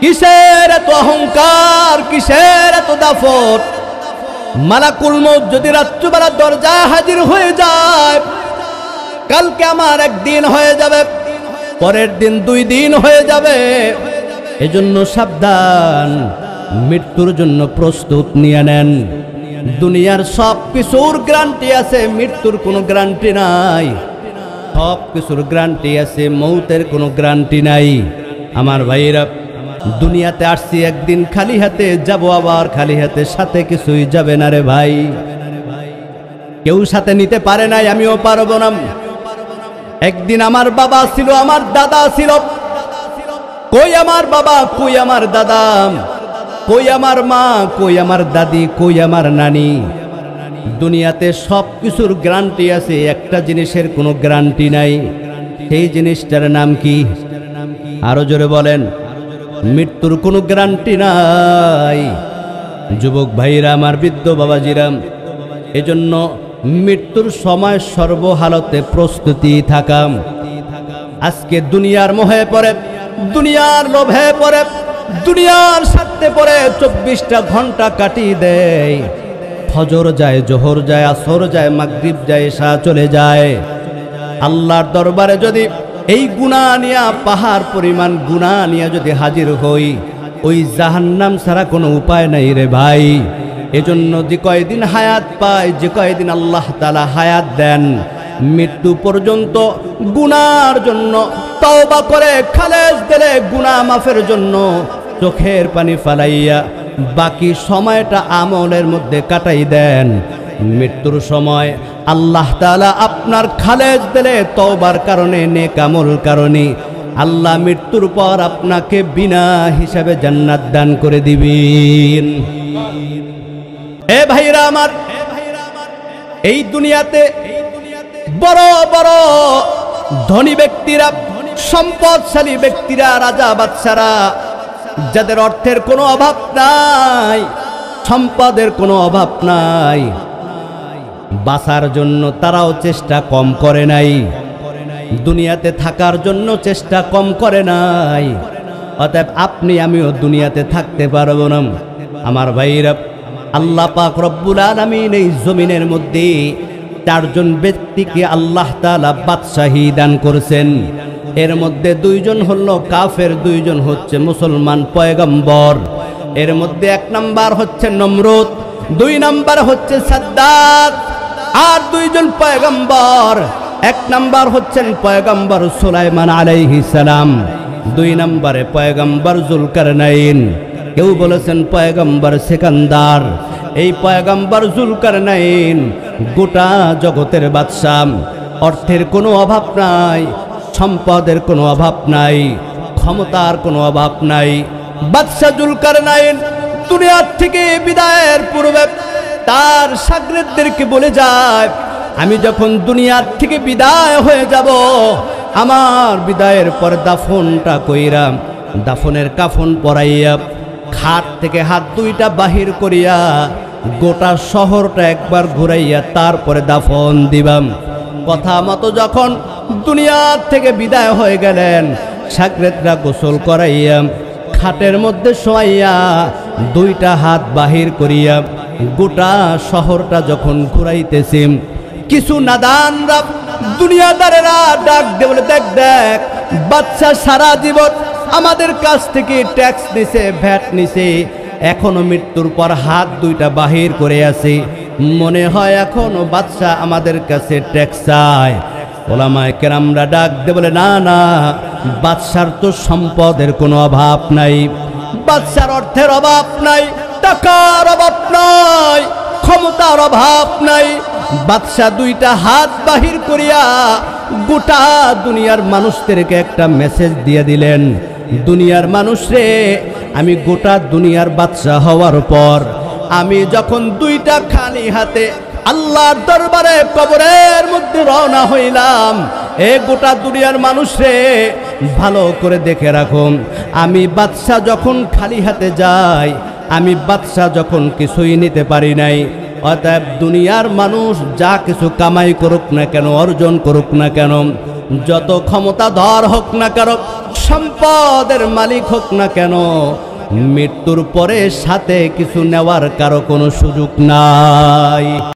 কিসের এত অহংকার, কিসের এত দাফট? মালাকুল মউত যদি রাত্রিবেলা দরজায় হাজির হয়ে যায়, কালকে আমার একদিন হয়ে যাবে, পরের দিন 2 দিন হয়ে যাবে। এজন্য সাবধান, মৃত্যুর জন্য প্রস্তুত নিয়ে নেন। দুনিয়ার সব কিছুর গ্যারান্টি আছে, মৃত্যুর কোনো গ্যারান্টি নাই। সব কিছুর গ্যারান্টি আছে, মৌতের কোনো গ্যারান্টি নাই। আমার ভাইরা, দুনিয়াতে আসছি একদিন খালি হাতে যাব, আবার খালি হাতে, সাথে কিছুই যাবে না রে ভাই। কেউ সাথে নিতে পারে নাই, আমিও পারবো না। একদিন আমার বাবা ছিল, আমার দাদা ছিল, কই আমার বাবা, কই আমার দাদা, কই আমার মা, কই আমার দাদি, কই আমার নানি। দুনিয়াতে সব কিছুর গ্যারান্টি আছে, একটা জিনিসের কোনো গ্যারান্টি নাই। সেই জিনিসটার নাম কি? আরো জোরে বলেন। মৃত্যুর কোনো গ্যারান্টি নাই। যুবক ভাইরা আমার, বৃদ্ধ বাবাজিরা, এজন্য মৃত্যুর সময় সর্বহালতে প্রস্তুতি থাকা। আজকে দুনিয়ার মোহে পড়ে, দুনিয়ার লোভে পড়ে, দুনিয়ার স্বার্থে পড়ে 24টা ঘন্টা কাটিয়ে দেয়। ফজর যায়, জোহর যায়, আসর যায়, মাগরিব যায়, এশা চলে যায়। আল্লাহর দরবারে যদি এই গুনাহ নিয়া, পাহাড় পরিমাণ গুনাহ নিয়া যদি হাজির হই, ওই জাহান্নাম ছাড়া কোনো উপায় নাই রে ভাই। এজন্য যে কয়দিন হায়াত পায়, যে কয়দিন আল্লাহ তাআলা হায়াত দেন, মৃত্যু পর্যন্ত গুনার জন্য তওবা করে খালেস দিলে গুনাহ মাফের জন্য চোখের পানি ফালাইয়া বাকি সময়টা আমলের মধ্যে কাটাই দেন। মৃত্যুর সময় আল্লাহ তাআলা আপনার খালেস দিলে তওবার কারণে, নেক আমল কারণে, আল্লাহ মৃত্যুর পর আপনাকে বিনা হিসাবে জান্নাত দান করে দিবেন। এ ভাইরা আমার, এই দুনিয়াতে বড় বড় ধনী ব্যক্তিরা, সম্পদশালী ব্যক্তিরা, রাজা বাদশারা, যাদের অর্থের কোনো অভাব নাই, সম্পদের কোনো অভাব নাই, বাঁচার জন্য তারাও চেষ্টা কম করে নাই, দুনিয়াতে থাকার জন্য চেষ্টা কম করে নাই। অতএব আপনি আমিও দুনিয়াতে থাকতে পারবো না। আমার ভাইরা, আল্লাহ পাক রব্বুল আলামিন এই জমিনের মধ্যে 4 জন ব্যক্তিকে আল্লাহ তাআলা বাদশাহী দান করেছেন। এর মধ্যে 2 জন হলো কাফের, 2 জন হচ্ছে মুসলমান পয়গম্বর। এর মধ্যে 1 নাম্বার হচ্ছে নমরুদ, 2 নাম্বার হচ্ছে সাদ্দাত। আর 2 জন পয়গম্বর, 1 নাম্বার হচ্ছেন পয়গম্বর সুলাইমান আলাইহিস সালাম, 2 নম্বরে পয়গম্বর জুলকারনাইন। কেউ বলেছেন পয়গম্বর সিকান্দার। এই পয়গম্বর জুলকারনাইন গোটা জগতের বাদশাহ। অর্থের কোনো অভাব নাই, সম্পদের কোনো অভাব নাই, ক্ষমতার কোনো অভাব নাই। বাদশাহ জুলকারনাইন দুনিয়ার থেকে বিদায়ের পূর্বে তার শাগরেদদেরকে বলে যায়, আমি যখন দুনিয়ার থেকে বিদায় হয়ে যাব, আমার বিদায়ের পর দাফনটা কইরা, দাফনের কাফন পরাইয়া, খাট থেকে হাত 2টা বাহির করিয়া গোটা শহরটা একবার ঘুরাইয়া তারপরে দাফন দিবাম। কথা মতো যখন দুনিয়ার থেকে বিদায় হয়ে গেলেন, শাগরেদরা গোসল করাইয়া খাটের মধ্যে শোয়াইয়া 2টা হাত বাহির করিয়া গোটা শহরটা যখন ঘুরাইতেছি, কিছু নাদানরা, দুনিয়াদারেরা ডাক দিয়ে বলে, দেখ দেখ, বাচ্চা সারা জীবন আমাদের কাছ থেকে ট্যাক্স নিছে, ভ্যাট নিছে, এখনো মৃত্যুর পর হাত 2টা বাহির করে আছে, মনে হয় এখনো বাদশা আমাদের কাছে ট্যাক্স চায়। ওলামায়ে কেরামরা ডাক দিয়ে বলে, না না, বাদশার তো সম্পদের কোনো অভাব নাই, বাদশার অর্থের অভাব নাই, টাকার অভাব নাই, ক্ষমতার অভাব নাই। বাদশা 2টা হাত বাহির করিয়া গোটা দুনিয়ার মানুষদেরকে একটা মেসেজ দিয়ে দিলেন, দুনিয়ার মানুষ রে, আমি গোটা দুনিয়ার বাদশা হওয়ার পর আমি যখন 2টা খালি হাতে আল্লাহর দরবারে কবরের মধ্যে রওনা হইলাম, এ গোটা দুনিয়ার মানুষ রে, ভালো করে দেখে রাখো, আমি বাদশা যখন খালি হাতে যাই, আমি বাদশা যখন কিছুই নিতে পারি নাই, অতএব দুনিয়ার মানুষ যা কিছু কামাই করুক না কেন, অর্জন করুক না কেন, যত ক্ষমতাধর হোক না কারো, সম্পদের মালিক হোক না কেন, মৃত্যুর পরে সাথে কিছু নেওয়ার কারো কোনো সুযোগ নাই।